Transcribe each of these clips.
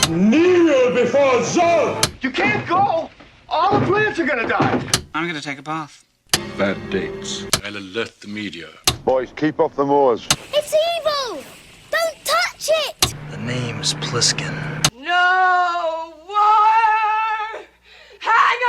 Kneel before Zod! You can't go! All the plants are gonna die! I'm gonna take a bath. Bad dates. I'll alert the media. Boys, keep off the moors. It's evil! Don't touch it! The name's Pliskin. No more hangers!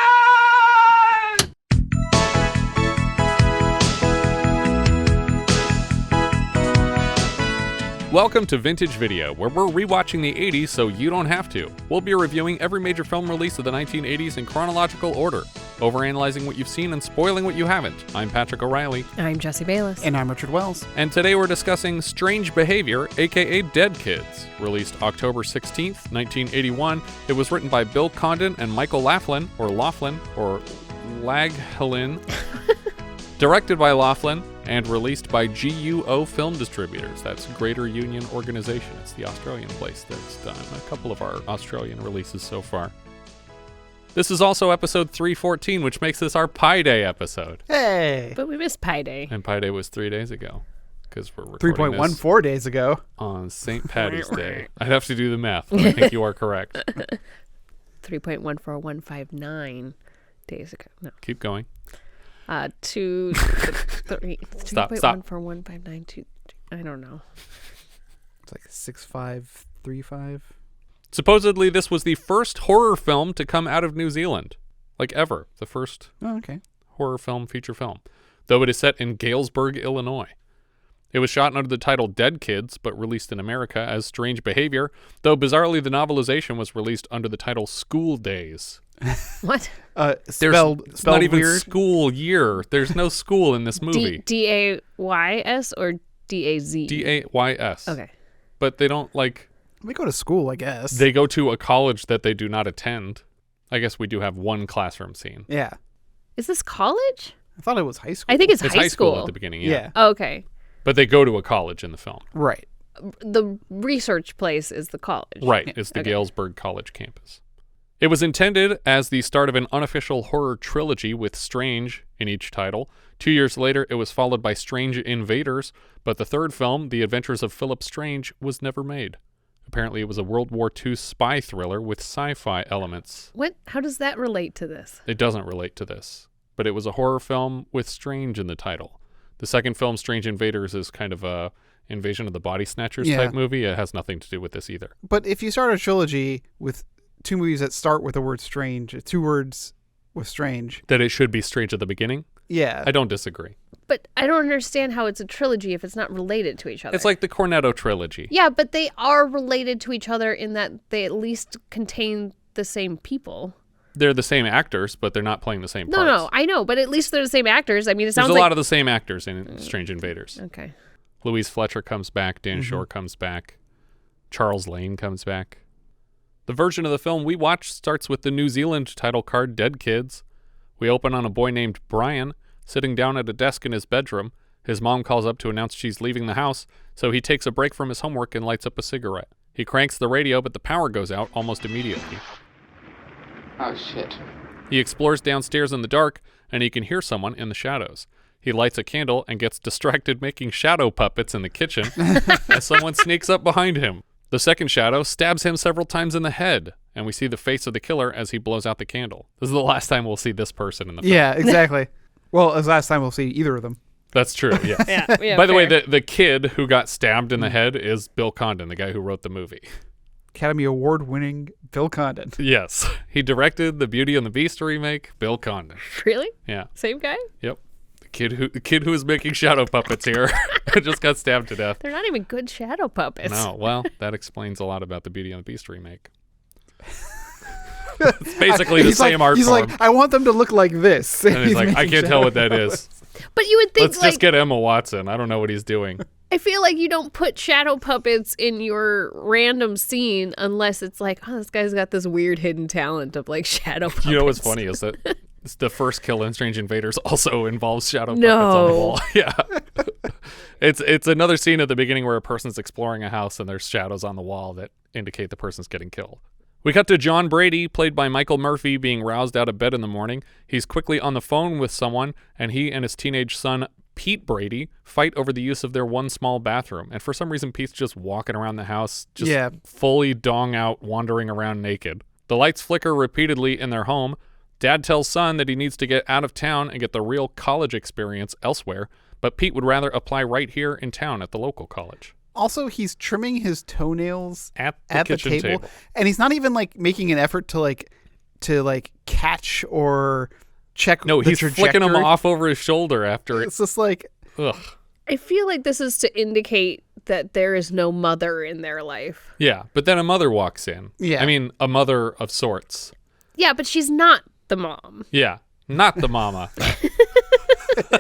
Welcome to Vintage Video, where we're rewatching the 80s so you don't have to. We'll be reviewing every major film release of the 1980s in chronological order, overanalyzing what you've seen and spoiling what you haven't. I'm Patrick O'Reilly. I'm Jesse Bayless. And I'm Richard Wells. And today we're discussing Strange Behavior, aka Dead Kids. Released October 16th, 1981, it was written by Bill Condon and Michael Laughlin, or Laughlin, directed by Laughlin, and released by GUO Film Distributors. That's Greater Union Organization. It's the Australian place that's done a couple of our Australian releases so far. This is also episode 314, which makes this our Pi Day episode. Hey! But we missed Pi Day. And Pi Day was 3 days ago, because we're recording 3.14 days ago. On St. Paddy's Day. I'd have to do the math, but I think you are correct. 3.14159 days ago. No. Keep going. 2, 3. Stop. 3.14159. I don't know. It's like 6535. Supposedly, this was the first horror film to come out of New Zealand. Like ever. The first horror film, feature film. Though it is set in Galesburg, Illinois. It was shot under the title Dead Kids, but released in America as Strange Behavior, though bizarrely the novelization was released under the title School Days. What? Spelled not even weird. school year. There's no school in this movie. D-A-Y-S or D-A-Z? D-A-Y-S. Okay. But they don't, like... We go to school, I guess. They go to a college that they do not attend. I guess we do have one classroom scene. Yeah. Is this college? I thought it was high school. I think it's high school at the beginning, yeah. Oh, okay. But they go to a college in the film. Right. The research place is the college. Right. It's the Galesburg College campus. It was intended as the start of an unofficial horror trilogy with Strange in each title. 2 years later, it was followed by Strange Invaders, but the third film, The Adventures of Philip Strange, was never made. Apparently, it was a World War II spy thriller with sci-fi elements. What? How does that relate to this? It doesn't relate to this, but it was a horror film with Strange in the title. The second film, Strange Invaders, is kind of a Invasion of the Body Snatchers type movie. It has nothing to do with this either. But if you start a trilogy with two movies that start with the word strange, 2 words with strange. That it should be strange at the beginning? Yeah. I don't disagree. But I don't understand how it's a trilogy if it's not related to each other. It's like the Cornetto trilogy. Yeah, but they are related to each other in that they at least contain the same people. They're the same actors, but they're not playing the same parts. No, I know, but at least they're the same actors. I mean, it sounds There's like... a lot of the same actors in Strange Invaders. Okay. Louise Fletcher comes back. Dan Shor comes back. Charles Lane comes back. The version of the film we watched starts with the New Zealand title card, Dead Kids. We open on a boy named Brian, sitting down at a desk in his bedroom. His mom calls up to announce she's leaving the house, so he takes a break from his homework and lights up a cigarette. He cranks the radio, but the power goes out almost immediately. Oh, shit. He explores downstairs in the dark, and he can hear someone in the shadows. He lights a candle and gets distracted making shadow puppets in the kitchen as someone sneaks up behind him. The second shadow stabs him several times in the head, and we see the face of the killer as he blows out the candle. This is the last time we'll see this person in the film. Yeah, exactly. Well, as last time we'll see either of them. That's true, yeah. yeah By the way, the kid who got stabbed in the head is Bill Condon, the guy who wrote the movie. Academy Award-winning Bill Condon. Yes. He directed the Beauty and the Beast remake, Bill Condon. Really? Yeah. Same guy? Yep. The kid who was making shadow puppets here just got stabbed to death. They're not even good shadow puppets. No, well, that explains a lot about the Beauty and the Beast remake. It's basically the same art form. He's like, I want them to look like this. And he's like, I can't tell what that is. But you would think, Let's just get Emma Watson. I don't know what he's doing. I feel like you don't put shadow puppets in your random scene unless it's like, oh, this guy's got this weird hidden talent of like shadow puppets. You know what's funny is that the first kill in Strange Invaders also involves shadow puppets on the wall. Yeah. It's another scene at the beginning where a person's exploring a house and there's shadows on the wall that indicate the person's getting killed. We cut to John Brady, played by Michael Murphy, being roused out of bed in the morning. He's quickly on the phone with someone, and he and his teenage son Pete Brady fight over the use of their one small bathroom. And for some reason, Pete's just walking around the house, just fully dong out, wandering around naked. The lights flicker repeatedly in their home. Dad tells son that he needs to get out of town and get the real college experience elsewhere, but Pete would rather apply right here in town at the local college. Also, he's trimming his toenails at the kitchen table. And he's not even like making an effort to catch or check. No, the he's flicking them off over his shoulder after it's just like, ugh. I feel like this is to indicate that there is no mother in their life. Yeah, but then a mother walks in. Yeah. I mean, a mother of sorts. Yeah, but she's not the mom. Yeah, not the mama.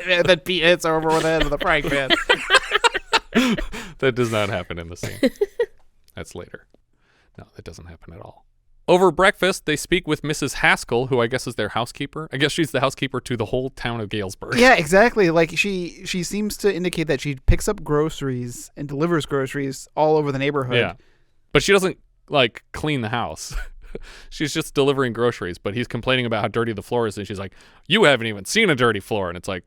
And then Pete hits her over with the head of the frying pan. That does not happen in the scene. That's later. No, that doesn't happen at all. Over breakfast, they speak with Mrs. Haskell, who I guess is their housekeeper. I guess she's the housekeeper to the whole town of Galesburg. Yeah, exactly. Like she seems to indicate that she picks up groceries and delivers groceries all over the neighborhood. Yeah, but she doesn't like clean the house. She's just delivering groceries, but he's complaining about how dirty the floor is, and she's like, you haven't even seen a dirty floor. And it's like,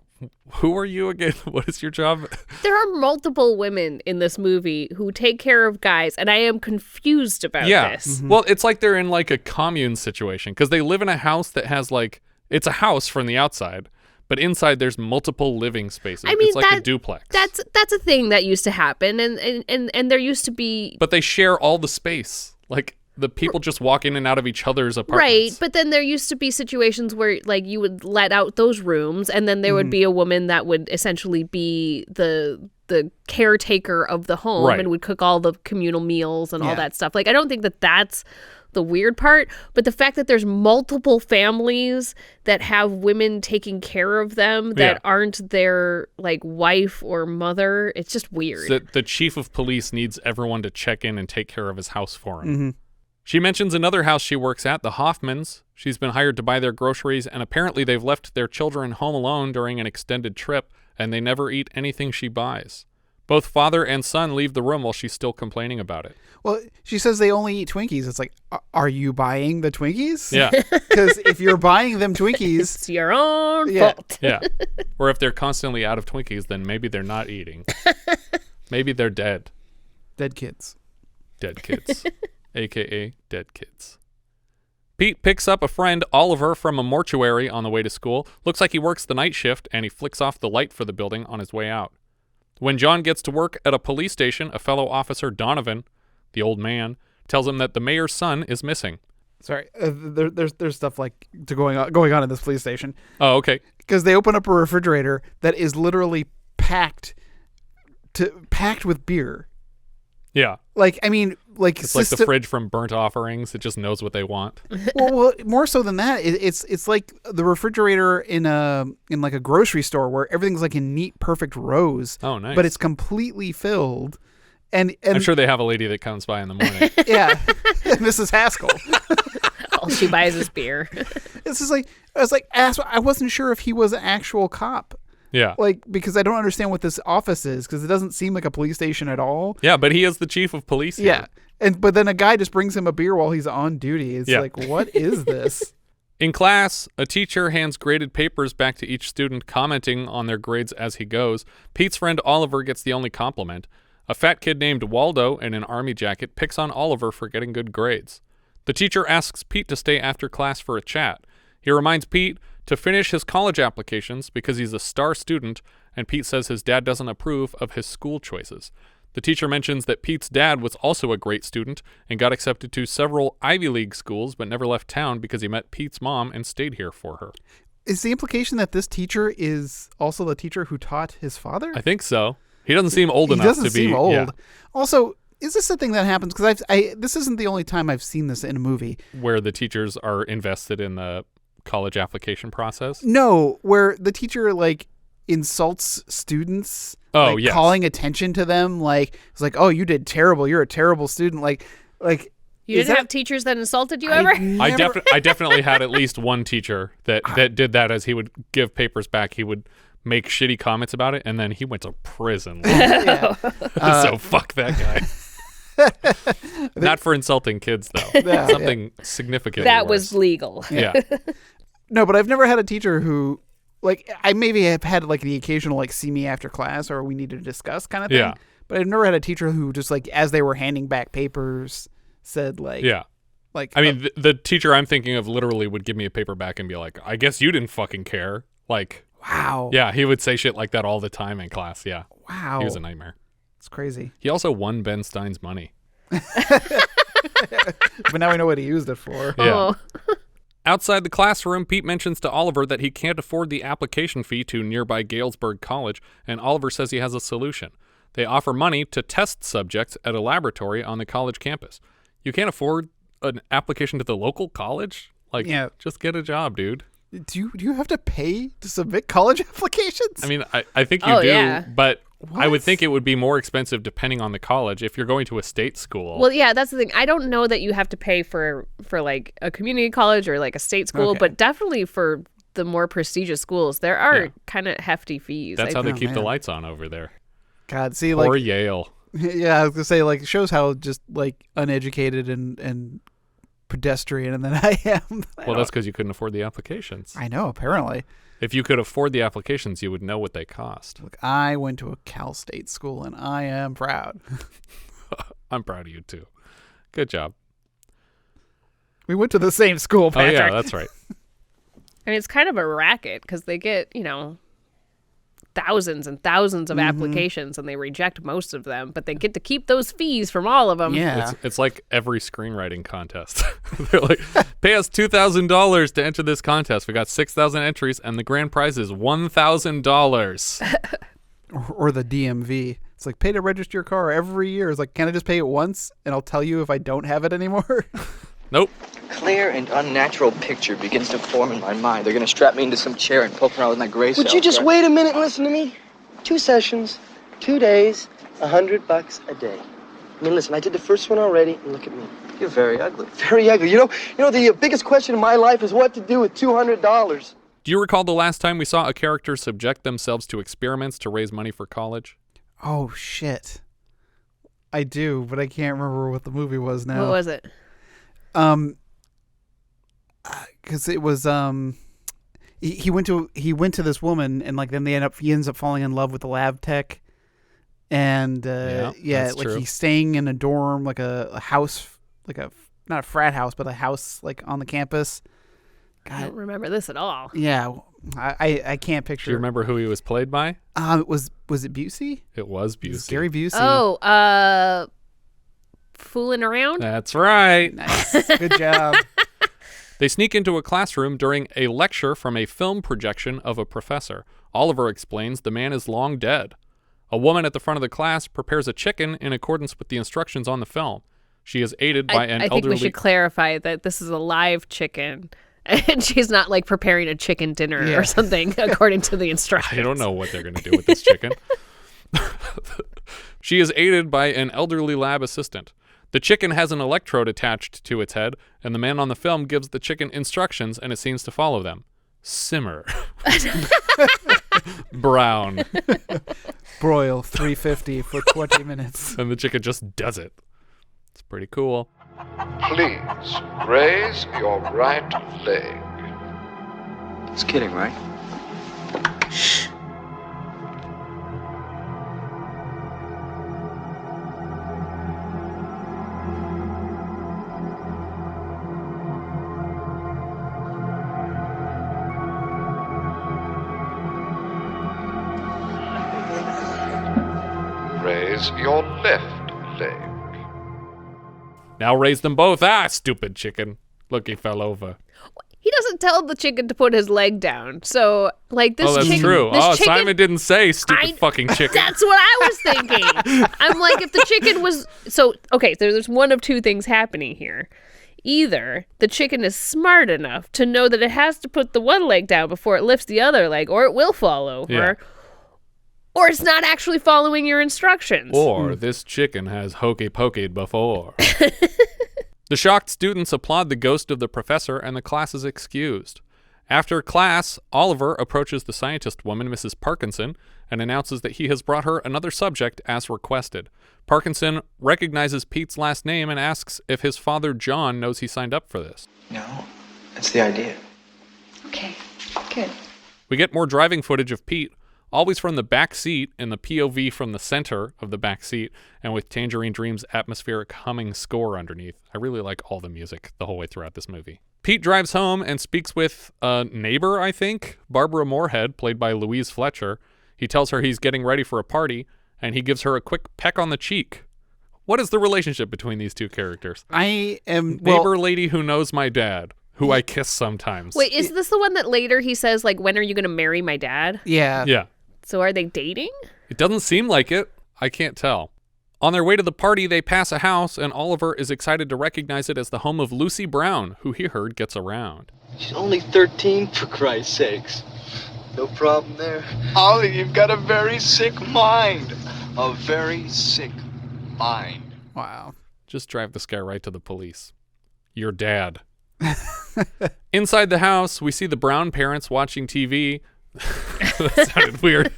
who are you again? What is your job? There are multiple women in this movie who take care of guys, and I am confused about this. Mm-hmm. Well, it's like they're in like a commune situation, because they live in a house that has like, it's a house from the outside, but inside there's multiple living spaces. I mean, it's like a duplex. That's a thing that used to happen, and there used to be... But they share all the space. Like, the people just walk in and out of each other's apartments. Right, but then there used to be situations where like you would let out those rooms, and then there would be a woman that would essentially be the caretaker of the home, right, and would cook all the communal meals and all that stuff. Like, I don't think that that's the weird part, but the fact that there's multiple families that have women taking care of them that aren't their like wife or mother, it's just weird. So the chief of police needs everyone to check in and take care of his house for him. Mm-hmm. She mentions another house she works at, the Hoffmans. She's been hired to buy their groceries, and apparently they've left their children home alone during an extended trip, and they never eat anything she buys. Both father and son leave the room while she's still complaining about it. Well, she says they only eat Twinkies. It's like, are you buying the Twinkies? Yeah. Because if you're buying them Twinkies... It's your own fault. Yeah. Or if they're constantly out of Twinkies, then maybe they're not eating. Maybe they're dead. Dead kids. Dead kids. A.K.A. dead kids. Pete picks up a friend, Oliver, from a mortuary on the way to school. Looks like he works the night shift, and he flicks off the light for the building on his way out. When John gets to work at a police station, a fellow officer, Donovan, the old man, tells him that the mayor's son is missing. Sorry, there's stuff like going on in this police station. Oh, okay. Because they open up a refrigerator that is literally packed with beer. Yeah. Like, I mean, like it's like the fridge from Burnt Offerings. It just knows what they want. well, more so than that, it's like the refrigerator in like a grocery store where everything's like in neat, perfect rows. Oh, nice. But it's completely filled. And I'm sure they have a lady that comes by in the morning. Yeah, Mrs. Haskell. All she buys is beer. It's just like I wasn't sure if he was an actual cop. Yeah. Like, because I don't understand what this office is, because it doesn't seem like a police station at all. Yeah, but he is the chief of police here. Yeah. But then a guy just brings him a beer while he's on duty. It's like, what is this? In class, a teacher hands graded papers back to each student, commenting on their grades as he goes. Pete's friend Oliver gets the only compliment. A fat kid named Waldo in an army jacket picks on Oliver for getting good grades. The teacher asks Pete to stay after class for a chat. He reminds Pete to finish his college applications because he's a star student, and Pete says his dad doesn't approve of his school choices. The teacher mentions that Pete's dad was also a great student and got accepted to several Ivy League schools but never left town because he met Pete's mom and stayed here for her. Is the implication that this teacher is also the teacher who taught his father? I think so. He doesn't seem old enough to be. He doesn't seem old. Yeah. Also, is this a thing that happens? Because this isn't the only time I've seen this in a movie. Where the teachers are invested in the college application process? No, where the teacher like insults students. Oh, like, yes. Calling attention to them. Like, it's like, oh, you did terrible. You're a terrible student. Like. You didn't have teachers that insulted you ever? I definitely had at least one teacher that did that. As he would give papers back, he would make shitty comments about it, and then he went to prison. So fuck that guy. Not for insulting kids, though. Something significant. That was legal. Yeah. No, but I've never had a teacher who like, I maybe have had like the occasional like see me after class or we need to discuss kind of thing. Yeah. But I've never had a teacher who just like as they were handing back papers said like, Yeah. like, I mean, the teacher I'm thinking of literally would give me a paper back and be like, I guess you didn't fucking care. Like, wow. yeah, he would say shit like that all the time in class. Yeah. Wow. He was a nightmare. It's crazy. He also won Ben Stein's money. But now we know what he used it for. Yeah. Outside the classroom, Pete mentions to Oliver that he can't afford the application fee to nearby Galesburg College, and Oliver says he has a solution. They offer money to test subjects at a laboratory on the college campus. You can't afford an application to the local college? Like, just get a job, dude. Do you have to pay to submit college applications? I mean, I think you do, yeah. but What? I would think it would be more expensive depending on the college if you're going to a state school. Well, yeah, that's the thing. I don't know that you have to pay for like a community college or like a state school, Okay. but definitely for the more prestigious schools, there are kind of hefty fees. That's how they keep the man. lights on over there. God, see, Or like, Yale. yeah, I was gonna say, like, it shows how just like uneducated and pedestrian and then I am. Well, that's because you couldn't afford the applications. I know. Apparently, If you could afford the applications, you would know what they cost. look, I went to a Cal State school and I am proud. I'm proud of you, too. Good job. We went to the same school, Patrick. Oh, yeah, that's right. I mean, it's kind of a racket because they get, thousands and thousands of applications and they reject most of them, but they get to keep those fees from all of them. Yeah. It's like every screenwriting contest. They're like, pay us $2,000 to enter this contest. We got 6,000 entries, and the grand prize is $1,000. Or the DMV. It's like, pay to register your car every year. It's like, can I just pay it once and I'll tell you if I don't have it anymore? Nope. Clear and unnatural picture begins to form in my mind. They're gonna strap me into some chair and poke around with my gray cells. Would you just wait a minute and listen to me? 2 sessions, 2 days, $100 a day. I mean, listen, I did the first one already, and look at me. You're very ugly. Very ugly. You know, the biggest question in my life is what to do with $200. Do you recall the last time we saw a character subject themselves to experiments to raise money for college? Oh, shit. I do, but I can't remember what the movie was now. What was it? Because it was he went to this woman and like then he ends up falling in love with the lab tech, and that's like true. he's staying in a dorm, like a house, like not a frat house, but a house like on the campus. I don't remember this at all. Yeah, I can't picture. Do you remember who he was played by? Was it Busey? It was Busey. It was Gary Busey. Oh, fooling around? That's right. Nice. Good job. They sneak into a classroom during a lecture from a film projection of a professor. Oliver explains the man is long dead. A woman at the front of the class prepares a chicken in accordance with the instructions on the film. She is aided by an I think elderly... we should clarify that this is a live chicken. And she's not like preparing a chicken dinner or something according to the instructions. I don't know what they're going to do with this chicken. She is aided by an elderly lab assistant. The chicken has an electrode attached to its head, and the man on the film gives the chicken instructions, and it seems to follow them. Simmer. Brown. Broil 350 for 20 minutes. And the chicken just does it. It's pretty cool. Please raise your right leg. He's kidding, right? Raise your left leg. Now raise them both. Ah, stupid chicken. Look, he fell over. He doesn't tell the chicken to put his leg down. So, like, this chicken... Oh, that's true. This Oh, chicken, Simon didn't say stupid fucking chicken. That's what I was thinking. I'm like, if the chicken was... So, okay, there's one of two things happening here. Either the chicken is smart enough to know that it has to put the one leg down before it lifts the other leg, or it will fall over. Yeah. Or it's not actually following your instructions. Or this chicken has hokey pokeyed before. The shocked students applaud the ghost of the professor, and the class is excused. After class, Oliver approaches the scientist woman, Mrs. Parkinson, and announces that he has brought her another subject as requested. Parkinson recognizes Pete's last name and asks if his father, John, knows he signed up for this. No, that's the idea. Okay, good. We get more driving footage of Pete, always from the back seat in the POV from the center of the back seat, and with Tangerine Dream's atmospheric humming score underneath. I really like all the music the whole way throughout this movie. Pete drives home and speaks with a neighbor, I think, Barbara Moorehead, played by Louise Fletcher. He tells her he's getting ready for a party, and he gives her a quick peck on the cheek. What is the relationship between these two characters? Neighbor lady who knows my dad, who I kiss sometimes. Wait, is this the one that later he says, like, when are you going to marry my dad? Yeah. Yeah. So are they dating? It doesn't seem like it. I can't tell. On their way to the party, they pass a house, and Oliver is excited to recognize it as the home of Lucy Brown, who he heard gets around. She's only 13, for Christ's sakes. No problem there. Ollie, you've got a very sick mind. A very sick mind. Wow. Just drive this guy right to the police. Your dad. Inside the house, we see the Brown parents watching TV. That sounded weird.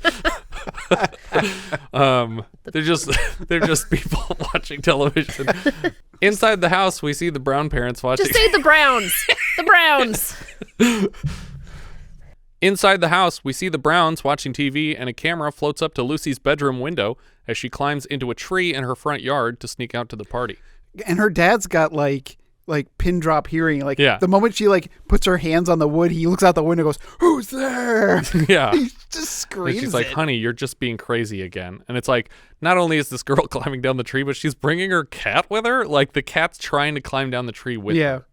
They're just people watching television. Inside the house, we see the Brown parents watching. Just say the Browns. The Browns. Inside the house, we see the Browns watching TV, and a camera floats up to Lucy's bedroom window as she climbs into a tree in her front yard to sneak out to the party. And her dad's got like pin drop hearing. Like the moment she puts her hands on the wood, he looks out the window and goes, "Who's there?" Yeah. He just screams. And she's like, "Honey, you're just being crazy again." And it's like, not only is this girl climbing down the tree, but she's bringing her cat with her. Like the cat's trying to climb down the tree with her.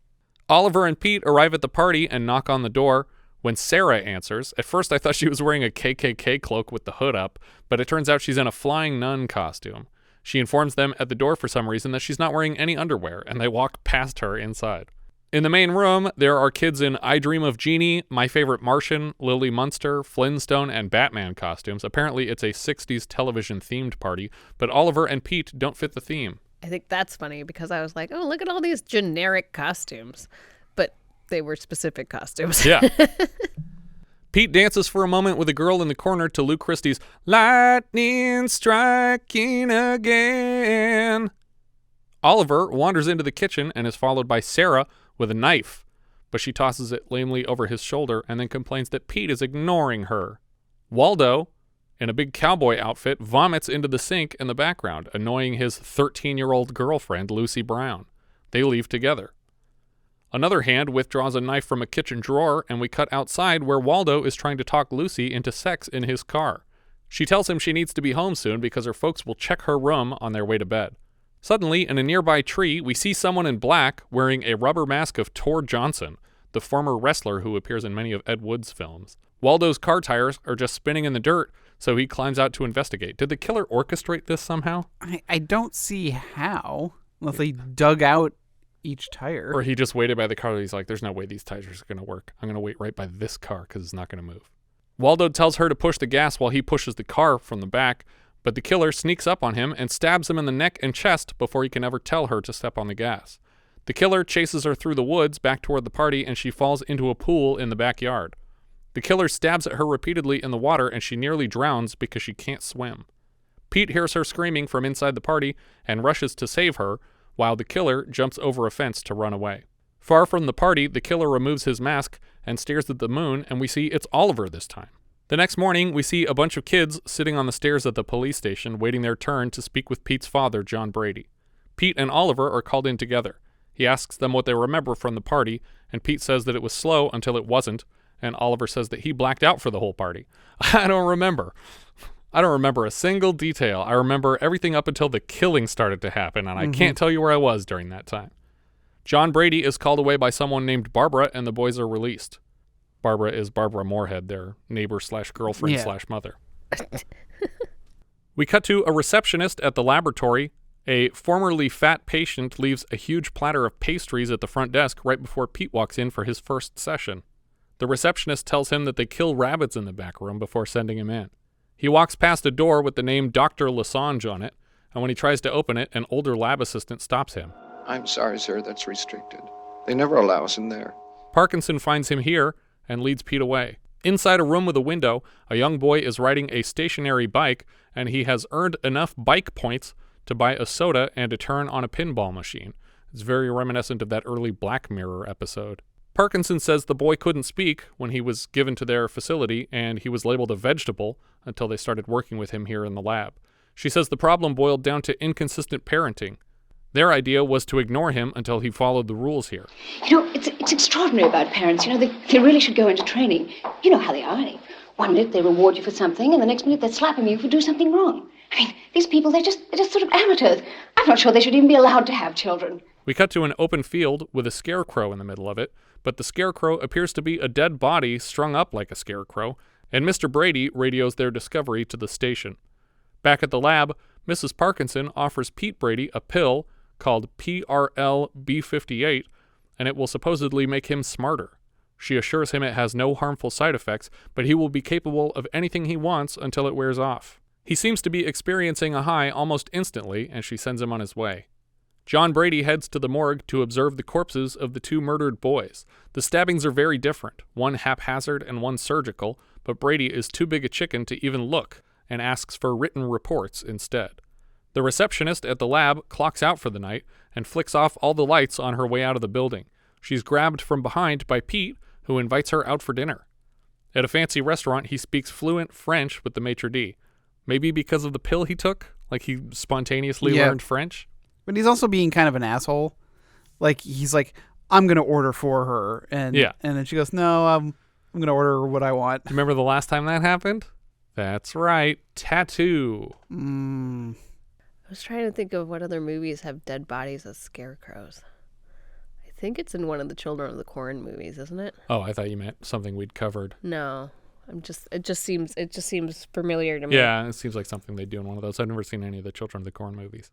Oliver and Pete arrive at the party and knock on the door. When Sarah answers, at first I thought she was wearing a KKK cloak with the hood up, but it turns out she's in a flying nun costume. She informs them at the door for some reason that she's not wearing any underwear, and they walk past her inside. In the main room, there are kids in I Dream of Jeannie, My Favorite Martian, Lily Munster, Flintstone, and Batman costumes. Apparently it's a 60s television-themed party, but Oliver and Pete don't fit the theme. I think that's funny because I was like, oh, look at all these generic costumes. But they were specific costumes. Yeah. Pete dances for a moment with a girl in the corner to Luke Christie's Lightning Striking Again. Oliver wanders into the kitchen and is followed by Sarah with a knife, but she tosses it lamely over his shoulder and then complains that Pete is ignoring her. Waldo, in a big cowboy outfit, vomits into the sink in the background, annoying his 13-year-old girlfriend, Lucy Brown. They leave together. Another hand withdraws a knife from a kitchen drawer, and we cut outside where Waldo is trying to talk Lucy into sex in his car. She tells him she needs to be home soon because her folks will check her room on their way to bed. Suddenly, in a nearby tree, we see someone in black wearing a rubber mask of Tor Johnson, the former wrestler who appears in many of Ed Wood's films. Waldo's car tires are just spinning in the dirt, so he climbs out to investigate. Did the killer orchestrate this somehow? I don't see how, unless they dug out each tire. Or he just waited by the car. He's like, there's no way these tires are going to work. I'm going to wait right by this car because it's not going to move. Waldo tells her to push the gas while he pushes the car from the back, but the killer sneaks up on him and stabs him in the neck and chest before he can ever tell her to step on the gas. The killer chases her through the woods back toward the party, and she falls into a pool in the backyard. The killer stabs at her repeatedly in the water, and she nearly drowns because she can't swim. Pete hears her screaming from inside the party and rushes to save her, while the killer jumps over a fence to run away. Far from the party, the killer removes his mask and stares at the moon, and we see it's Oliver this time. The next morning, we see a bunch of kids sitting on the stairs at the police station waiting their turn to speak with Pete's father, John Brady. Pete and Oliver are called in together. He asks them what they remember from the party, and Pete says that it was slow until it wasn't, and Oliver says that he blacked out for the whole party. I don't remember a single detail. I remember everything up until the killing started to happen, and I can't tell you where I was during that time. John Brady is called away by someone named Barbara, and the boys are released. Barbara is Barbara Moorehead, their neighbor/girlfriend/mother. We cut to a receptionist at the laboratory. A formerly fat patient leaves a huge platter of pastries at the front desk right before Pete walks in for his first session. The receptionist tells him that they kill rabbits in the back room before sending him in. He walks past a door with the name Dr. Sange on it, and when he tries to open it, an older lab assistant stops him. I'm sorry, sir, that's restricted. They never allow us in there. Parkinson finds him here and leads Pete away. Inside a room with a window, a young boy is riding a stationary bike, and he has earned enough bike points to buy a soda and to turn on a pinball machine. It's very reminiscent of that early Black Mirror episode. Parkinson says the boy couldn't speak when he was given to their facility, and he was labeled a vegetable until they started working with him here in the lab. She says the problem boiled down to inconsistent parenting. Their idea was to ignore him until he followed the rules here. You know, it's extraordinary about parents. You know, they really should go into training. You know how they are. One minute they reward you for something, and the next minute they're slapping you if you do something wrong. I mean, these people, they're just sort of amateurs. I'm not sure they should even be allowed to have children. We cut to an open field with a scarecrow in the middle of it, but the scarecrow appears to be a dead body strung up like a scarecrow, and Mr. Brady radios their discovery to the station. Back at the lab, Mrs. Parkinson offers Pete Brady a pill called PRL-B58, and it will supposedly make him smarter. She assures him it has no harmful side effects, but he will be capable of anything he wants until it wears off. He seems to be experiencing a high almost instantly, and she sends him on his way. John Brady heads to the morgue to observe the corpses of the two murdered boys. The stabbings are very different, one haphazard and one surgical, but Brady is too big a chicken to even look, and asks for written reports instead. The receptionist at the lab clocks out for the night and flicks off all the lights on her way out of the building. She's grabbed from behind by Pete, who invites her out for dinner. At a fancy restaurant, he speaks fluent French with the maitre d'. Maybe because of the pill he took? Like he spontaneously learned French? But he's also being kind of an asshole. Like, he's like, I'm going to order for her. And then she goes, no, I'm going to order what I want. Remember the last time that happened? That's right. Tattoo. I was trying to think of what other movies have dead bodies as scarecrows. I think it's in one of the Children of the Corn movies, isn't it? Oh, I thought you meant something we'd covered. No. It just seems familiar to me. Yeah, it seems like something they do in one of those. I've never seen any of the Children of the Corn movies.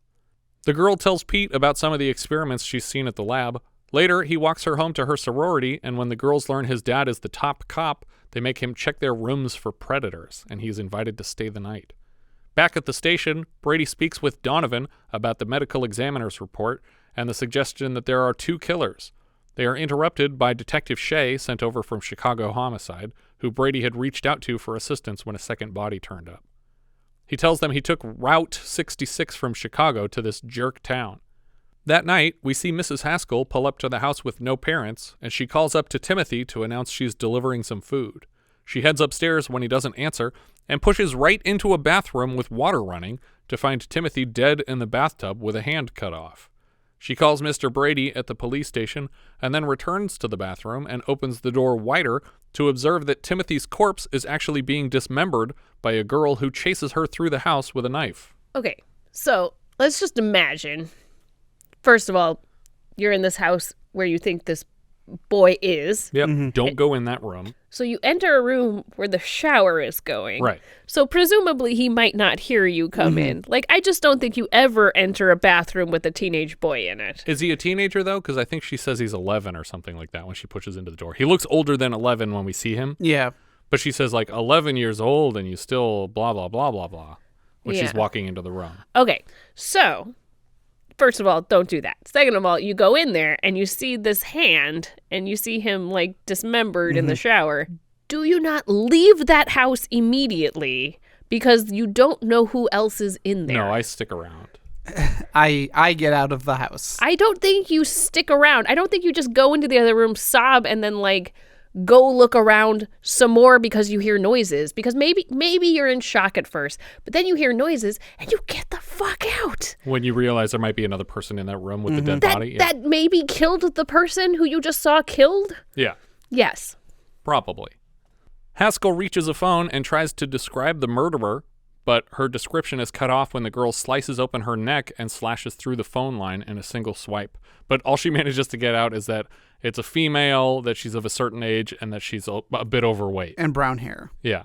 The girl tells Pete about some of the experiments she's seen at the lab. Later, he walks her home to her sorority, and when the girls learn his dad is the top cop, they make him check their rooms for predators, and he's invited to stay the night. Back at the station, Brady speaks with Donovan about the medical examiner's report and the suggestion that there are two killers. They are interrupted by Detective Shea, sent over from Chicago Homicide, who Brady had reached out to for assistance when a second body turned up. He tells them he took Route 66 from Chicago to this jerk town. That night, we see Mrs. Haskell pull up to the house with no parents, and she calls up to Timothy to announce she's delivering some food. She heads upstairs when he doesn't answer, and pushes right into a bathroom with water running to find Timothy dead in the bathtub with a hand cut off. She calls Mr. Brady at the police station and then returns to the bathroom and opens the door wider to observe that Timothy's corpse is actually being dismembered by a girl who chases her through the house with a knife. Okay, so let's just imagine, first of all, you're in this house where you think this boy is. Yep, don't go in that room. So you enter a room where the shower is going. Right. So presumably he might not hear you come in. Like, I just don't think you ever enter a bathroom with a teenage boy in it. Is he a teenager, though? Because I think she says he's 11 or something like that when she pushes into the door. He looks older than 11 when we see him. Yeah. But she says, like, 11 years old and you still blah, blah, blah, blah, blah, when she's walking into the room. Okay, so first of all, don't do that. Second of all, you go in there and you see this hand and you see him like dismembered in the shower. Do you not leave that house immediately because you don't know who else is in there? No, I stick around. I get out of the house. I don't think you stick around. I don't think you just go into the other room, sob, and then like go look around some more because you hear noises. Because maybe you're in shock at first, but then you hear noises and you get the fuck out. When you realize there might be another person in that room with the dead body. Yeah. That maybe killed the person who you just saw killed? Yeah. Yes. Probably. Haskell reaches a phone and tries to describe the murderer, but her description is cut off when the girl slices open her neck and slashes through the phone line in a single swipe. But all she manages to get out is that it's a female, that she's of a certain age, and that she's a bit overweight. And brown hair. Yeah.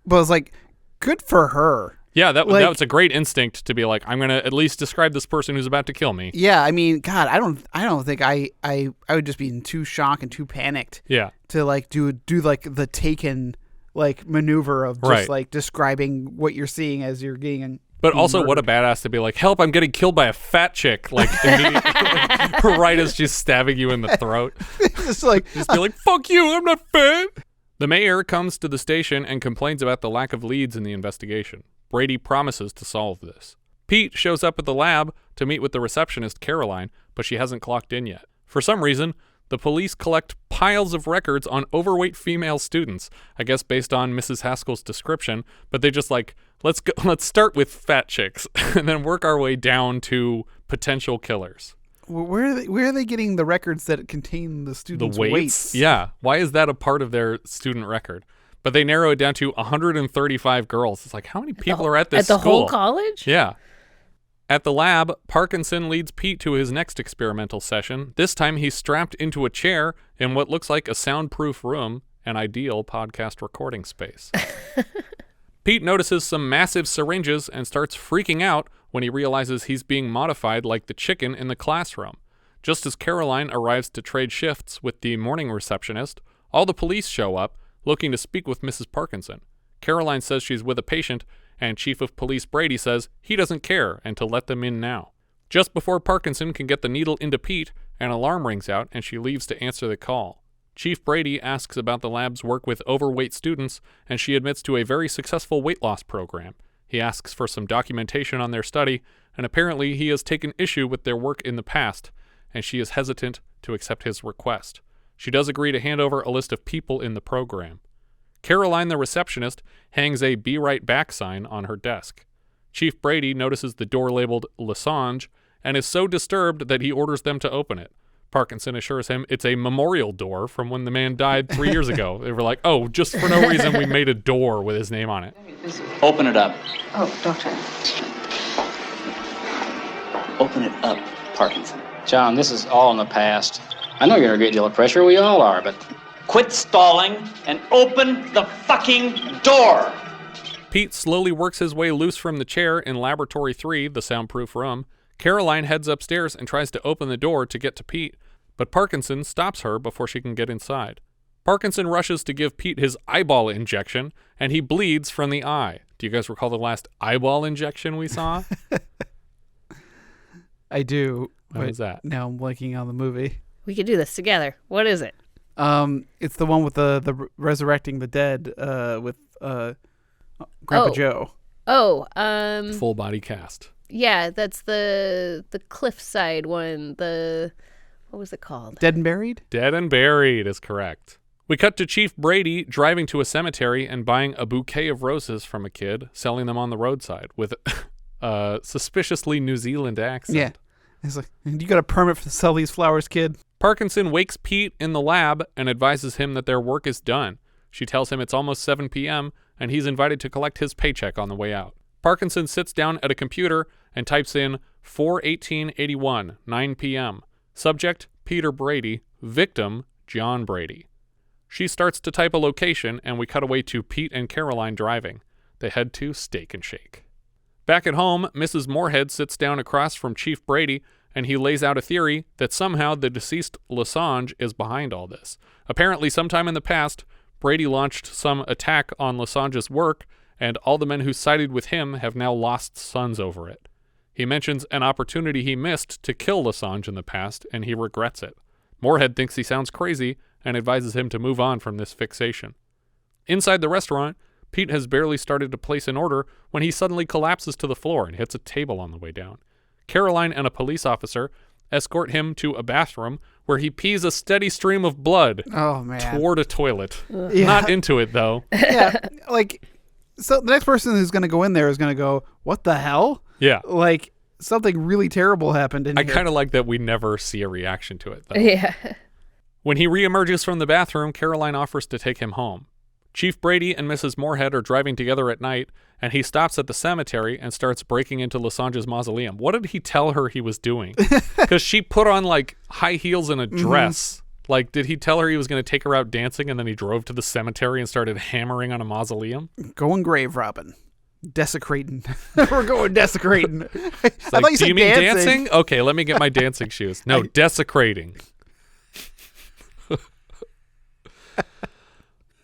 But it's like, good for her. Yeah, that was a great instinct to be like, I'm going to at least describe this person who's about to kill me. Yeah, I mean, God, I don't think I would just be in too shock and too panicked. Yeah. To like do like the Taken like maneuver of just like describing what you're seeing as you're getting. But also, what a badass to be like, help! I'm getting killed by a fat chick. Like right as she's stabbing you in the throat. Just be like, fuck you! I'm not fat. The mayor comes to the station and complains about the lack of leads in the investigation. Brady promises to solve this. Pete shows up at the lab to meet with the receptionist, Caroline, but she hasn't clocked in yet. For some reason, The police collect piles of records on overweight female students, I guess based on Mrs. Haskell's description, but they just like, let's start with fat chicks and then work our way down to potential killers. Where are they getting the records that contain the students' weights? Yeah. Why is that a part of their student record? But they narrow it down to 135 girls. It's like, how many people are at this school? At the whole college? Yeah. At the lab, Parkinson leads Pete to his next experimental session. This time he's strapped into a chair in what looks like a soundproof room, an ideal podcast recording space. Pete notices some massive syringes and starts freaking out when he realizes he's being modified like the chicken in the classroom. Just as Caroline arrives to trade shifts with the morning receptionist, all the police show up, looking to speak with Mrs. Parkinson. Caroline says she's with a patient, and Chief of Police Brady says he doesn't care and to let them in now. Just before Parkinson can get the needle into Pete, an alarm rings out and she leaves to answer the call. Chief Brady asks about the lab's work with overweight students, and she admits to a very successful weight loss program. He asks for some documentation on their study, and apparently he has taken issue with their work in the past, and she is hesitant to accept his request. She does agree to hand over a list of people in the program. Caroline, the receptionist, hangs a "Be Right Back" sign on her desk. Chief Brady notices the door labeled Sange and is so disturbed that he orders them to open it. Parkinson assures him it's a memorial door from when the man died 3 years ago. They were like, oh, just for no reason we made a door with his name on it. Open it up. Oh, doctor. Open it up, Parkinson. John, this is all in the past. I know you're under a great deal of pressure. We all are, but quit stalling and open the fucking door. Pete slowly works his way loose from the chair in Laboratory 3, the soundproof room. Caroline heads upstairs and tries to open the door to get to Pete, but Parkinson stops her before she can get inside. Parkinson rushes to give Pete his eyeball injection, and he bleeds from the eye. Do you guys recall the last eyeball injection we saw? I do. What was that? Now I'm blanking on the movie. We could do this together. What is it? It's the one with the resurrecting the dead with Grandpa Joe. Full body cast. Yeah, that's the cliffside one. What was it called? Dead and Buried? Dead and Buried is correct. We cut to Chief Brady driving to a cemetery and buying a bouquet of roses from a kid, selling them on the roadside with a suspiciously New Zealand accent. Yeah. He's like, you got a permit to sell these flowers, kid? Parkinson wakes Pete in the lab and advises him that their work is done. She tells him it's almost 7 p.m. and he's invited to collect his paycheck on the way out. Parkinson sits down at a computer and types in 4/18/81, 9 p.m. Subject, Peter Brady. Victim, John Brady. She starts to type a location, and we cut away to Pete and Caroline driving. They head to Steak and Shake. Back at home, Mrs. Moorehead sits down across from Chief Brady, and he lays out a theory that somehow the deceased Sange is behind all this. Apparently, sometime in the past, Brady launched some attack on Sange's work, and all the men who sided with him have now lost sons over it. He mentions an opportunity he missed to kill Sange in the past, and he regrets it. Moorehead thinks he sounds crazy and advises him to move on from this fixation. Inside the restaurant, Pete has barely started to place an order when he suddenly collapses to the floor and hits a table on the way down. Caroline and a police officer escort him to a bathroom where he pees a steady stream of blood toward a toilet. Yeah. Not into it, though. Yeah, so the next person who's going to go in there is going to go, what the hell? Yeah. Something really terrible happened in here. I kind of like that we never see a reaction to it, though. Yeah. When he reemerges from the bathroom, Caroline offers to take him home. Chief Brady and Mrs. Moorehead are driving together at night, and he stops at the cemetery and starts breaking into Sange's mausoleum. What did he tell her he was doing? Because she put on, high heels and a dress. Mm-hmm. Did he tell her he was going to take her out dancing, and then he drove to the cemetery and started hammering on a mausoleum? Going grave robbing. Desecrating. We're going desecrating. I thought you said do you mean dancing? Okay, let me get my dancing shoes. No, desecrating.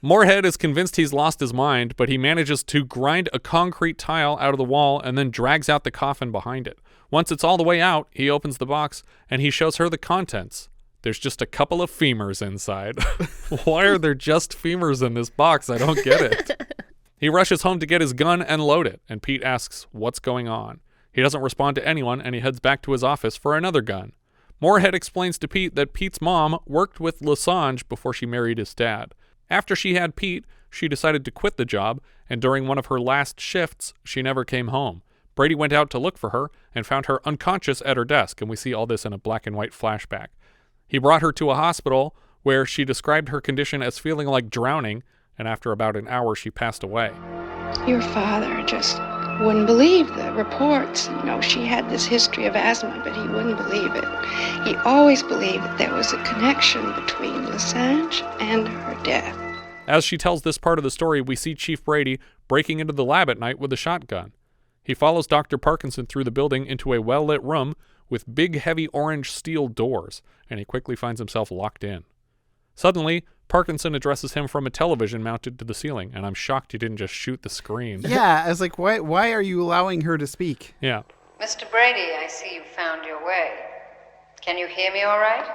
Moorehead is convinced he's lost his mind, but he manages to grind a concrete tile out of the wall and then drags out the coffin behind it. Once it's all the way out, he opens the box and he shows her the contents. There's just a couple of femurs inside. Why are there just femurs in this box? I don't get it. He rushes home to get his gun and load it, and Pete asks what's going on. He doesn't respond to anyone, and he heads back to his office for another gun. Moorehead explains to Pete that Pete's mom worked with Sange before she married his dad. After she had Pete, she decided to quit the job, and during one of her last shifts, she never came home. Brady went out to look for her and found her unconscious at her desk, and we see all this in a black and white flashback. He brought her to a hospital where she described her condition as feeling like drowning, and after about an hour, she passed away. Your father just wouldn't believe the reports. You know, she had this history of asthma, but he wouldn't believe it. He always believed that there was a connection between Sange and her death. As she tells this part of the story, we see Chief Brady breaking into the lab at night with a shotgun. He follows Dr. Parkinson through the building into a well-lit room with big, heavy orange steel doors, and he quickly finds himself locked in. Suddenly, Parkinson addresses him from a television mounted to the ceiling, and I'm shocked he didn't just shoot the screen. Yeah, I was like, why are you allowing her to speak? Yeah. Mr. Brady, I see you found your way. Can you hear me all right?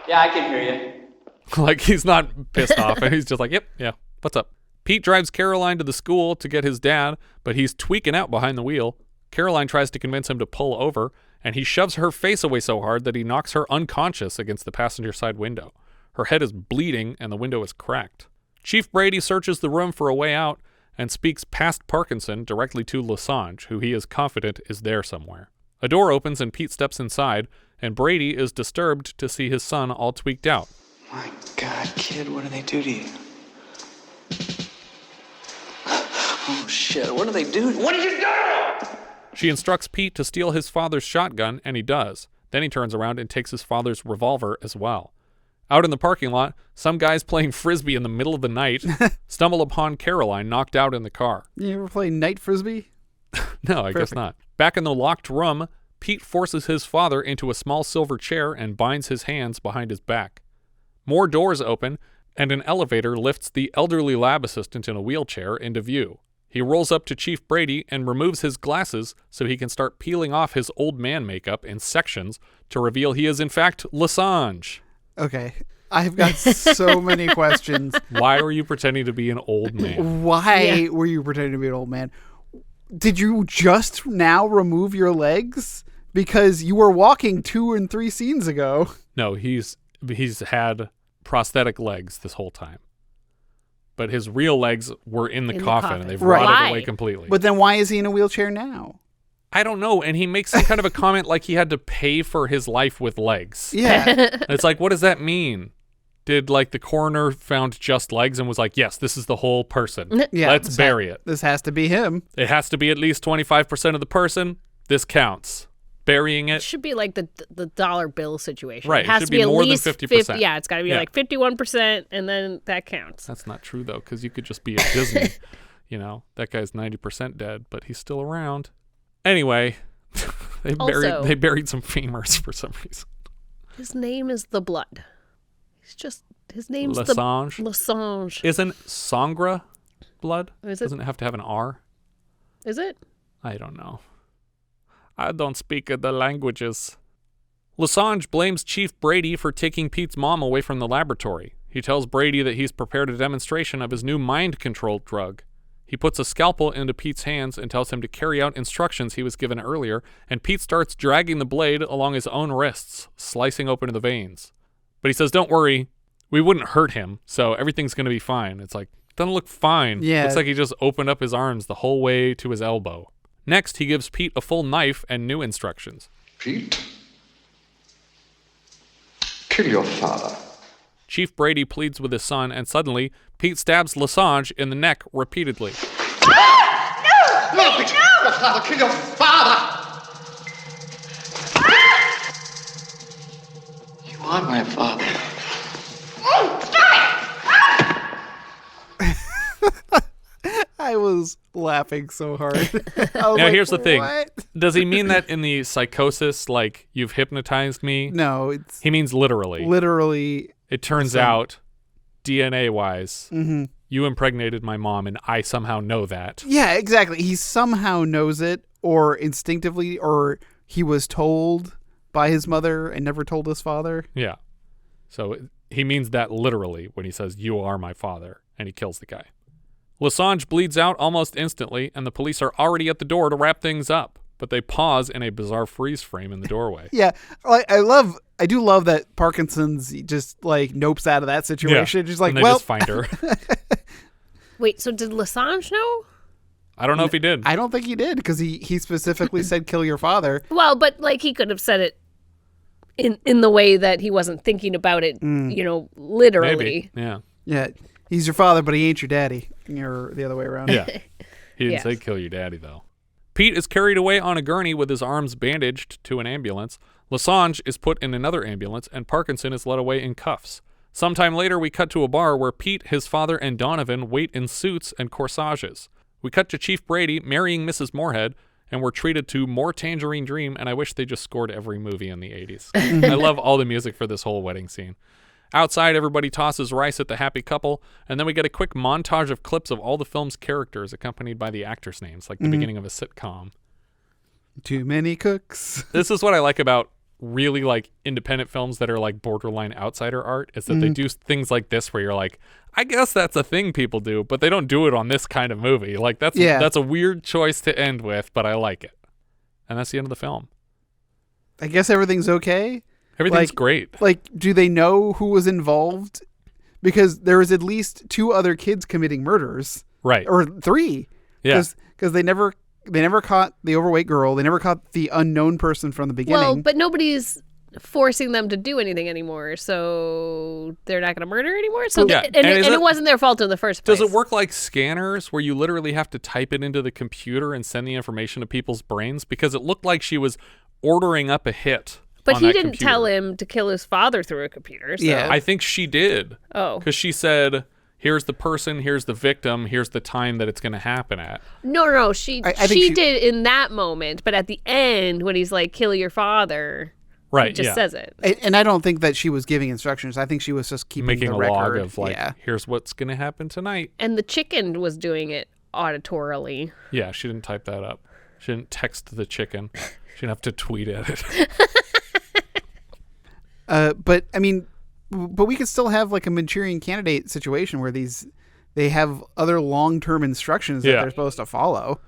Yeah, I can hear you. Like, he's not pissed off, and he's just like, yep, yeah, what's up? Pete drives Caroline to the school to get his dad, but he's tweaking out behind the wheel. Caroline tries to convince him to pull over, and he shoves her face away so hard that he knocks her unconscious against the passenger side window. Her head is bleeding, and the window is cracked. Chief Brady searches the room for a way out and speaks past Parkinson directly to Sange, who he is confident is there somewhere. A door opens, and Pete steps inside, and Brady is disturbed to see his son all tweaked out. My God, kid, what do they do to you? Oh, shit, what do they do? What did you do? She instructs Pete to steal his father's shotgun, and he does. Then he turns around and takes his father's revolver as well. Out in the parking lot, some guys playing Frisbee in the middle of the night stumble upon Caroline knocked out in the car. You ever play night Frisbee? No, I guess not. Back in the locked room, Pete forces his father into a small silver chair and binds his hands behind his back. More doors open, and an elevator lifts the elderly lab assistant in a wheelchair into view. He rolls up to Chief Brady and removes his glasses so he can start peeling off his old man makeup in sections to reveal he is in fact Sange. Okay, I've got so many questions. Why were you pretending to be an old man? Why were you pretending to be an old man? Did you just now remove your legs? Because you were walking 2 and 3 scenes ago. No, he's had prosthetic legs this whole time. But his real legs were in the coffin, and they've rotted away completely. But then why is he in a wheelchair now? I don't know. And he makes some kind of a comment like he had to pay for his life with legs. Yeah. It's like, what does that mean? Did like the coroner found just legs and was like, yes, this is the whole person. Yeah, let's bury it. This has to be him. It has to be at least 25% of the person. This counts. Burying it. It should be like the dollar bill situation. Right. It has should to be be at more least than 50%. Yeah, it's got to be like 51%, and then that counts. That's not true, though, because you could just be at Disney. You know, that guy's 90% dead, but he's still around. Anyway, they buried some femurs for some reason. His name is the Blood. His name's Sange. Sange. Isn't Sangra blood? Is it? Doesn't it have to have an R? Is it? I don't know. I don't speak the languages. Sange blames Chief Brady for taking Pete's mom away from the laboratory. He tells Brady that he's prepared a demonstration of his new mind-control drug. He puts a scalpel into Pete's hands and tells him to carry out instructions he was given earlier, and Pete starts dragging the blade along his own wrists, slicing open the veins. But he says, don't worry, we wouldn't hurt him, so everything's going to be fine. It's like, doesn't look fine. Yeah. Looks like he just opened up his arms the whole way to his elbow. Next, he gives Pete a full knife and new instructions. Pete, kill your father. Chief Brady pleads with his son, and suddenly, Pete stabs Sange in the neck repeatedly. Ah! No, Pete! Your father, kill your father! You are my father. I was laughing so hard. Now, here's the thing. What? Does he mean that in the psychosis, like, you've hypnotized me? No, he means literally. Literally. It turns out, DNA-wise, mm-hmm. you impregnated my mom, and I somehow know that. Yeah, exactly. He somehow knows it, or instinctively, or he was told by his mother and never told his father. Yeah. So he means that literally when he says, you are my father, and he kills the guy. Sange bleeds out almost instantly, and the police are already at the door to wrap things up, but they pause in a bizarre freeze frame in the doorway. Yeah, I love I do love that Parkinson's just like nopes out of that situation. Just like, and they well, just find her. Wait, so did Sange know? I don't know if he did. I don't think he did because he specifically said kill your father. Well, but like he could have said it in the way that he wasn't thinking about it, literally. Maybe. Yeah. Yeah. He's your father, but he ain't your daddy. You're the other way around. Yeah. He didn't say kill your daddy, though. Pete is carried away on a gurney with his arms bandaged to an ambulance. Sange is put in another ambulance, and Parkinson is led away in cuffs. Sometime later, we cut to a bar where Pete, his father, and Donovan wait in suits and corsages. We cut to Chief Brady marrying Mrs. Moorehead, and we're treated to more Tangerine Dream, and I wish they just scored every movie in the 80s. I love all the music for this whole wedding scene. Outside, everybody tosses rice at the happy couple, and then we get a quick montage of clips of all the film's characters accompanied by the actors' names, like the beginning of a sitcom. Too many cooks. This is what I like about really like independent films that are like borderline outsider art, is that they do things like this where you're like, I guess that's a thing people do, but they don't do it on this kind of movie. Like that's a weird choice to end with, but I like it. And that's the end of the film. I guess everything's okay. Everything's great. Like, do they know who was involved? Because there was at least 2 other kids committing murders. Right. Or 3. Yeah. Because they never caught the overweight girl. They never caught the unknown person from the beginning. Well, but nobody's forcing them to do anything anymore, so they're not going to murder anymore. So and it wasn't their fault in the first place. Does it work like scanners where you literally have to type it into the computer and send the information to people's brains? Because it looked like she was ordering up a hit. But he didn't tell him to kill his father through a computer. So. Yeah, I think she did. Oh. Because she said, here's the person, here's the victim, here's the time that it's going to happen at. No. She did in that moment, but at the end, when he's like, kill your father, right, he just says it. And I don't think that she was giving instructions. I think she was just keeping making the a record. log of like, here's what's going to happen tonight. And the chicken was doing it auditorily. Yeah, she didn't type that up. She didn't text the chicken. She didn't have to tweet at it. But I mean, we could still have like a Manchurian Candidate situation where they have other long-term instructions that they're supposed to follow.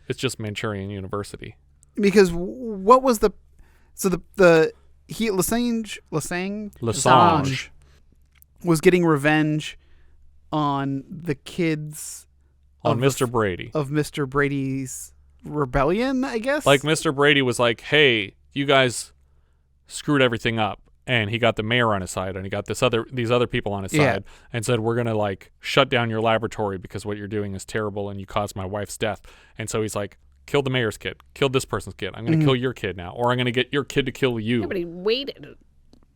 It's just Manchurian University. Because what was Lasange was getting revenge on the kids on Mr. Brady. Of Mr. Brady's rebellion, I guess? Like Mr. Brady was like, hey, you guys screwed everything up. And he got the mayor on his side, and he got these other people on his side, and said, we're going to like shut down your laboratory because what you're doing is terrible and you caused my wife's death. And so he's like, kill the mayor's kid, kill this person's kid. I'm going to kill your kid now, or I'm going to get your kid to kill you. Yeah, but he waited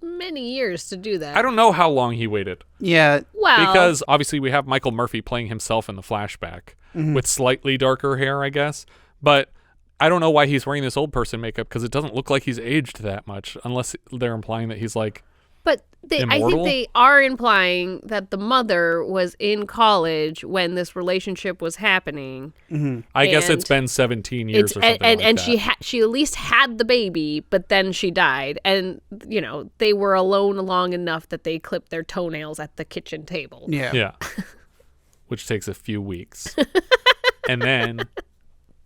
many years to do that. I don't know how long he waited. Yeah. Well, because obviously we have Michael Murphy playing himself in the flashback with slightly darker hair, I guess. But I don't know why he's wearing this old person makeup, because it doesn't look like he's aged that much, unless they're implying that he's like But I immortal? think they are implying that the mother was in college when this relationship was happening. Mm-hmm. I guess it's been 17 years or something and that. she at least had the baby, but then she died. And, they were alone long enough that they clipped their toenails at the kitchen table. Yeah. Which takes a few weeks. And then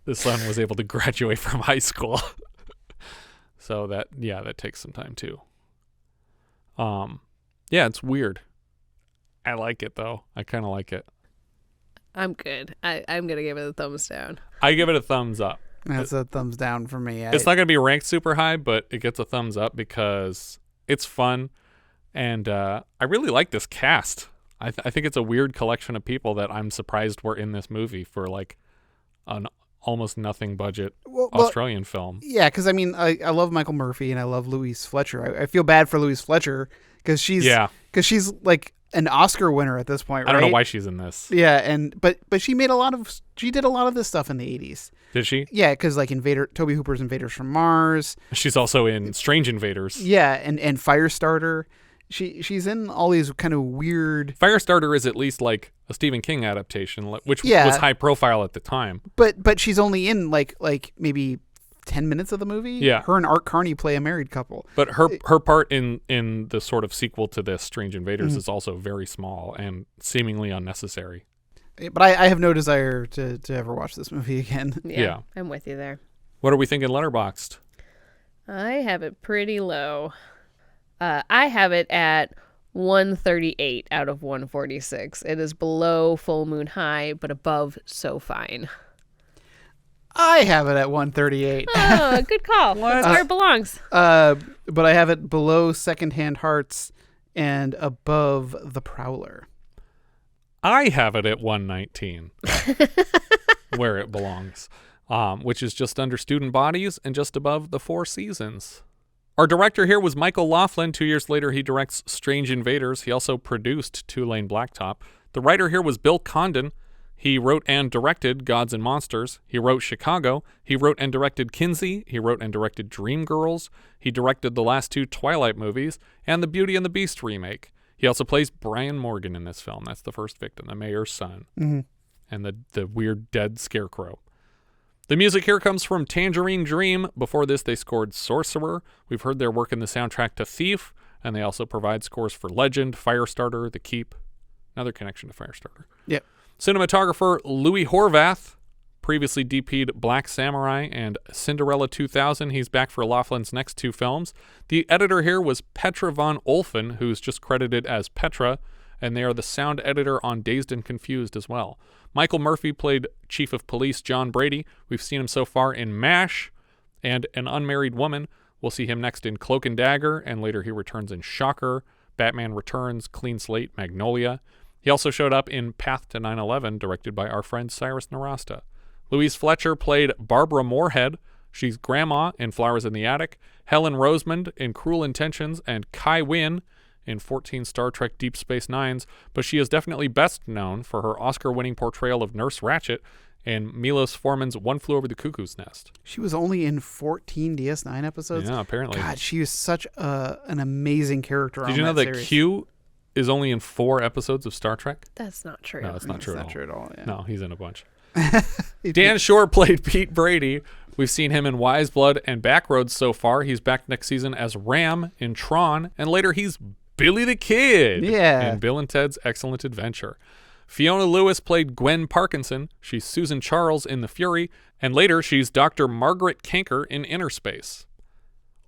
the son was able to graduate from high school. So that takes some time too. Yeah, it's weird. I like it though. I kind of like it. I'm good. I'm going to give it a thumbs down. I give it a thumbs up. That's a thumbs down for me. It's not going to be ranked super high, but it gets a thumbs up because it's fun. And I really like this cast. I think it's a weird collection of people that I'm surprised were in this movie for like an almost nothing budget Australian film. Yeah, because I mean, I love Michael Murphy and I love Louise Fletcher. I feel bad for Louise Fletcher because she's like an Oscar winner at this point, right? I don't know why she's in this. Yeah, but she did a lot of this stuff in the 80s. Did she? Yeah, because like Toby Hooper's Invaders from Mars. She's also in Strange Invaders. Yeah, and Firestarter. She's in all these kind of weird. Firestarter is at least like a Stephen King adaptation, which was high profile at the time. But she's only in like maybe 10 minutes of the movie. Yeah, her and Art Carney play a married couple. But her part in the sort of sequel to this, Strange Invaders, is also very small and seemingly unnecessary. But I have no desire to ever watch this movie again. Yeah, I'm with you there. What are we thinking Letterboxd? I have it pretty low. I have it at 138 out of 146. It is below Full Moon High, but above So Fine. I have it at 138. Oh, good call. That's where it belongs. But I have it below Secondhand Hearts and above The Prowler. I have it at 119, where it belongs, which is just under Student Bodies and just above The Four Seasons. Our director here was Michael Laughlin. 2 years later, he directs Strange Invaders. He also produced Two Lane Blacktop. The writer here was Bill Condon. He wrote and directed Gods and Monsters. He wrote Chicago. He wrote and directed Kinsey. He wrote and directed Dreamgirls. He directed the last two Twilight movies and the Beauty and the Beast remake. He also plays Brian Morgan in this film. That's the first victim, the mayor's son, and the weird dead scarecrow. The music here comes from Tangerine Dream. Before this, they scored Sorcerer. We've heard their work in the soundtrack to Thief, and they also provide scores for Legend, Firestarter, The Keep. Another connection to Firestarter. Yep. Cinematographer Louis Horvath previously DP'd Black Samurai and Cinderella 2000. He's back for Laughlin's next two films. The editor here was Petra von Olfen, who's just credited as Petra, and they are the sound editor on Dazed and Confused as well. Michael Murphy played Chief of Police John Brady. We've seen him so far in MASH and An Unmarried Woman. We'll see him next in Cloak and Dagger, and later he returns in Shocker, Batman Returns, Clean Slate, Magnolia. He also showed up in Path to 9/11, directed by our friend Cyrus Narasta. Louise Fletcher played Barbara Moorehead. She's Grandma in Flowers in the Attic, Helen Rosemond in Cruel Intentions, and Kai Wynn in 14 Star Trek Deep Space Nines, but she is definitely best known for her Oscar-winning portrayal of Nurse Ratched in Milos Forman's One Flew Over the Cuckoo's Nest. She was only in 14 DS9 episodes? Yeah, apparently. God, she was such an amazing character on that series. Did you know that Q is only in 4 episodes of Star Trek? That's not true. No, it's not true at all. Yeah. No, he's in a bunch. Dan Shor played Pete Brady. We've seen him in Wise Blood and Backroads so far. He's back next season as Ram in Tron, and later he's Billy the Kid in Bill and Ted's Excellent Adventure. Fiona Lewis played Gwen Parkinson. She's Susan Charles in The Fury, and later she's Dr. Margaret Kanker in Inner Space.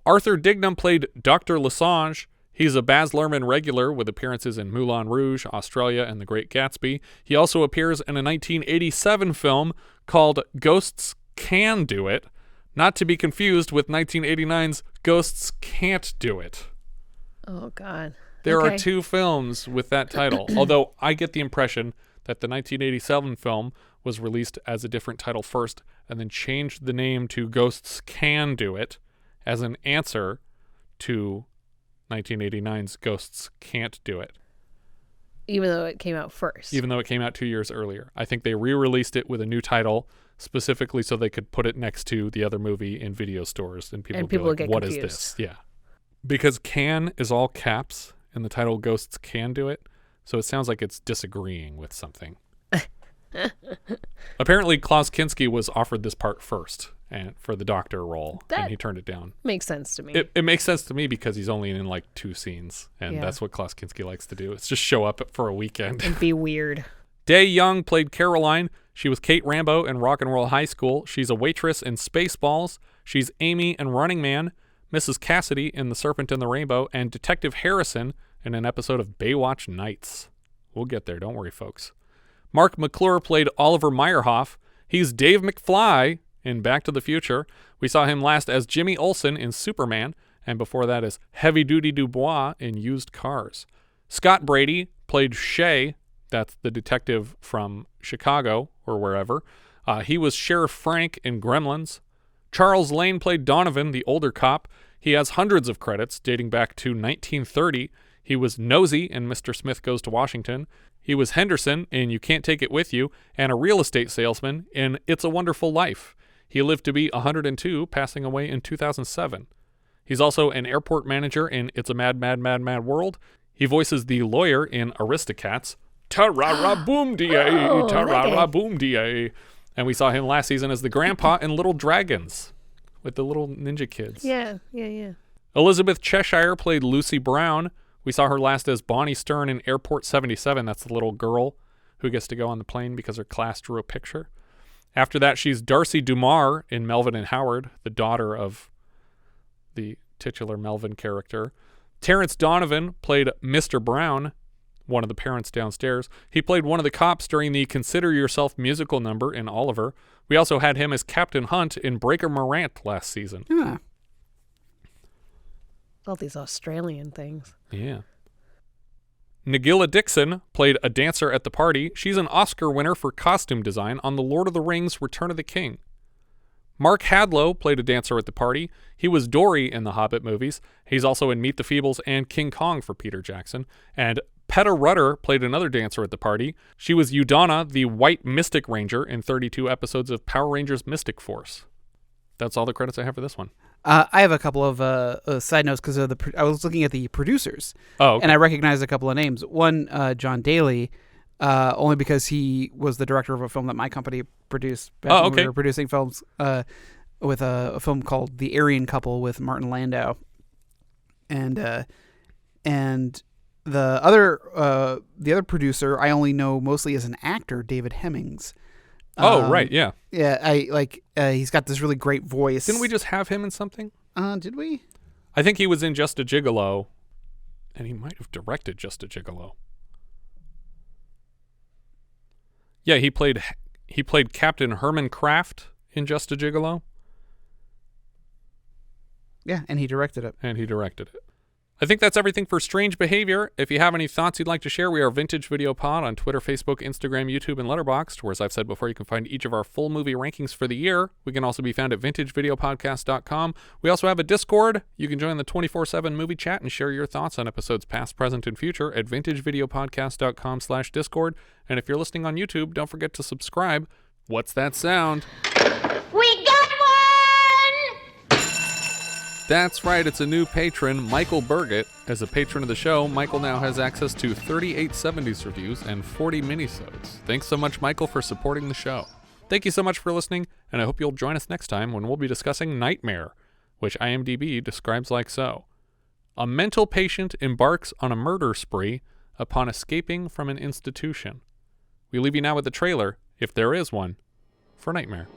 Arthur Dignam played Dr. Lessange. He's a Baz Luhrmann regular with appearances in Moulin Rouge, Australia, and The Great Gatsby. He also appears in a 1987 film called Ghosts Can Do It, not to be confused with 1989's Ghosts Can't Do It. Oh, God. There are 2 films with that title, although I get the impression that the 1987 film was released as a different title first and then changed the name to Ghosts Can Do It as an answer to 1989's Ghosts Can't Do It. Even though it came out first. Even though it came out 2 years earlier. I think they re-released it with a new title specifically so they could put it next to the other movie in video stores and people would be like, get what confused. Is this? Yeah. Because can is all caps and the title Ghosts Can Do It, so it sounds like it's disagreeing with something. Apparently Klaus Kinski was offered this part first and for the doctor role, and he turned it down. Makes sense to me. It makes sense to me because he's only in like 2 scenes, and that's what Klaus Kinski likes to do. It's just show up for a weekend. And be weird. Dey Young played Caroline. She was Kate Rambo in Rock and Roll High School. She's a waitress in Spaceballs. She's Amy in Running Man, Mrs. Cassidy in The Serpent and the Rainbow, and Detective Harrison in an episode of Baywatch Nights. We'll get there, don't worry, folks. Marc McClure played Oliver Myerhoff. He's Dave McFly in Back to the Future. We saw him last as Jimmy Olsen in Superman, and before that as Heavy Duty Dubois in Used Cars. Scott Brady played Shea. That's the detective from Chicago or wherever. He was Sheriff Frank in Gremlins. Charles Lane played Donovan, the older cop. He has hundreds of credits dating back to 1930. He was Nosy in Mr. Smith Goes to Washington. He was Henderson in You Can't Take It With You, and a real estate salesman in It's a Wonderful Life. He lived to be 102, passing away in 2007. He's also an airport manager in It's a Mad, Mad, Mad, Mad World. He voices the lawyer in Aristocats. Ta-ra-ra-boom-dee-ay, ta-ra-ra-boom-dee-ay. And we saw him last season as the grandpa in Little Dragons with the little ninja kids. Yeah. Elizabeth Cheshire played Lucy Brown. We saw her last as Bonnie Stern in Airport 77. That's the little girl who gets to go on the plane because her class drew a picture. After that, she's Darcy Dumar in Melvin and Howard, the daughter of the titular Melvin character. Terrence Donovan played Mr. Brown, one of the parents downstairs. He played one of the cops during the Consider Yourself musical number in Oliver. We also had him as Captain Hunt in Breaker Morant last season. Yeah. All these Australian things. Yeah. Nagila Dixon played a dancer at the party. She's an Oscar winner for costume design on The Lord of the Rings: Return of the King. Marc Hadlow played a dancer at the party. He was Dory in the Hobbit movies. He's also in Meet the Feebles and King Kong for Peter Jackson. And Peta Rudder played another dancer at the party. She was Udonna, the White Mystic Ranger, in 32 episodes of Power Rangers Mystic Force. That's all the credits I have for this one. I have a couple of side notes because I was looking at the producers. Oh, okay. And I recognized a couple of names. One, John Daly, only because he was the director of a film that my company produced back when we were producing films with a film called The Aryan Couple with Martin Landau. And the other producer I only know mostly as an actor, David Hemmings. Right, yeah. Yeah, he's got this really great voice. Didn't we just have him in something? Did we? I think he was in Just a Gigolo, and he might have directed Just a Gigolo. Yeah, he played Captain Herman Kraft in Just a Gigolo. Yeah, and he directed it. I think that's everything for Strange Behavior. If you have any thoughts you'd like to share, we are Vintage Video Pod on Twitter, Facebook, Instagram, YouTube, and Letterboxd, where, as I've said before, you can find each of our full movie rankings for the year. We can also be found at vintagevideopodcast.com. We also have a Discord. You can join the 24/7 movie chat and share your thoughts on episodes past, present, and future at vintagevideopodcast.com/Discord. And if you're listening on YouTube, don't forget to subscribe. What's that sound? We got one! That's right, it's a new patron, Michael Burgett. As a patron of the show, Michael now has access to 38 70s reviews and 40 minisodes. Thanks so much, Michael, for supporting the show. Thank you so much for listening, and I hope you'll join us next time when we'll be discussing Nightmare, which IMDb describes like so. A mental patient embarks on a murder spree upon escaping from an institution. We leave you now with the trailer, if there is one, for Nightmare.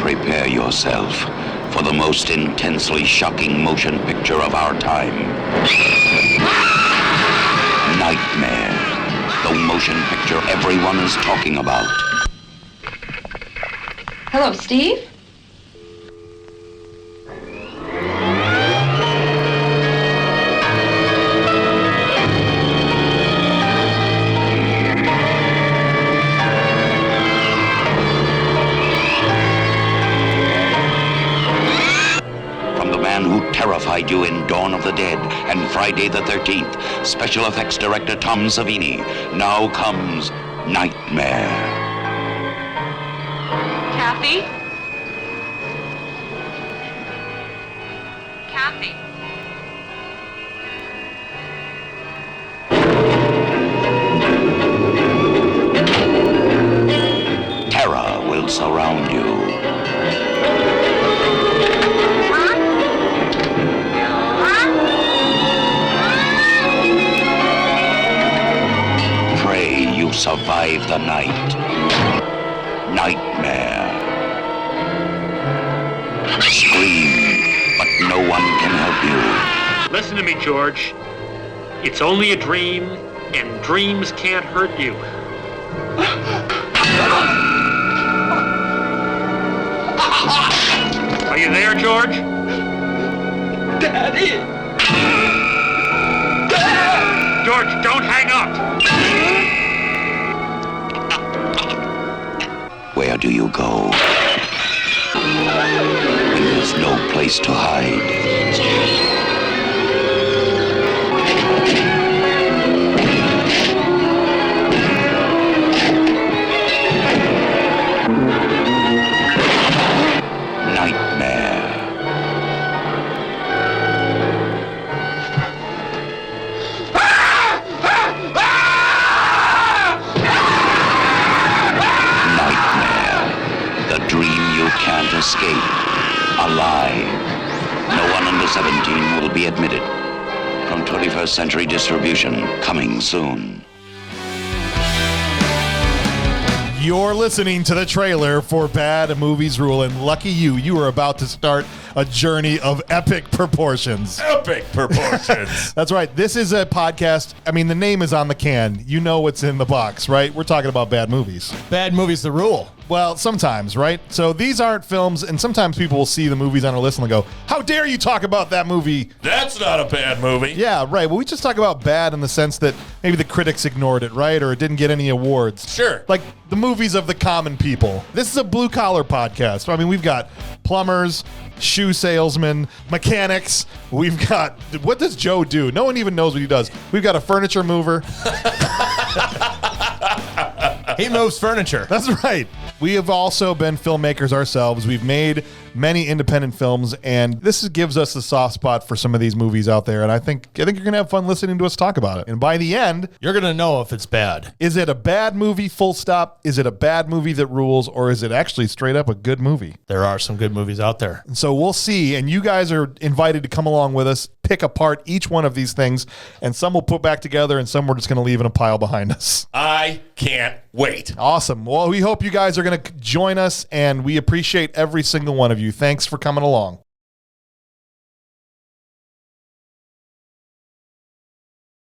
Prepare yourself for the most intensely shocking motion picture of our time. Nightmare, the motion picture everyone is talking about. Hello, Steve? Who terrified you in Dawn of the Dead and Friday the 13th, special effects director Tom Savini. Now comes Nightmare. Kathy? Kathy? Terror will surround you. Survive the night. Nightmare. Scream, but no one can help you. Listen to me, George. It's only a dream, and dreams can't hurt you. Are you there, George? Daddy! George, don't hang up! Where do you go when there's no place to hide? Nightmare. Can't escape. Alive. No one under 17 will be admitted. From 21st Century Distribution, coming soon. You're listening to the trailer for Bad Movies Rule, and lucky you are about to start a journey of epic proportions. Epic proportions. That's right. This is a podcast. I mean, the name is on the can. You know what's in the box, right? We're talking about bad movies. Bad movies, the rule. Well, sometimes, right? So these aren't films, and sometimes people will see the movies on our list and they'll go, how dare you talk about that movie? That's not a bad movie. Yeah, right. Well, we just talk about bad in the sense that maybe the critics ignored it, right? Or it didn't get any awards. Sure. Like the movies of the common people. This is a blue-collar podcast. I mean, we've got plumbers, shoe salesmen, mechanics. We've got, what does Joe do? No one even knows what he does. We've got a furniture mover. He moves furniture. That's right. We have also been filmmakers ourselves. We've made many independent films, and this gives us a soft spot for some of these movies out there. And I think you're going to have fun listening to us talk about it. And by the end, you're going to know if it's bad. Is it a bad movie, full stop? Is it a bad movie that rules, or is it actually straight up a good movie? There are some good movies out there. And so we'll see, and you guys are invited to come along with us, pick apart each one of these things, and some we'll put back together, and some we're just going to leave in a pile behind us. I can't wait. Awesome. Well, we hope you guys are going to join us, and we appreciate every single one of you. Thanks for coming along.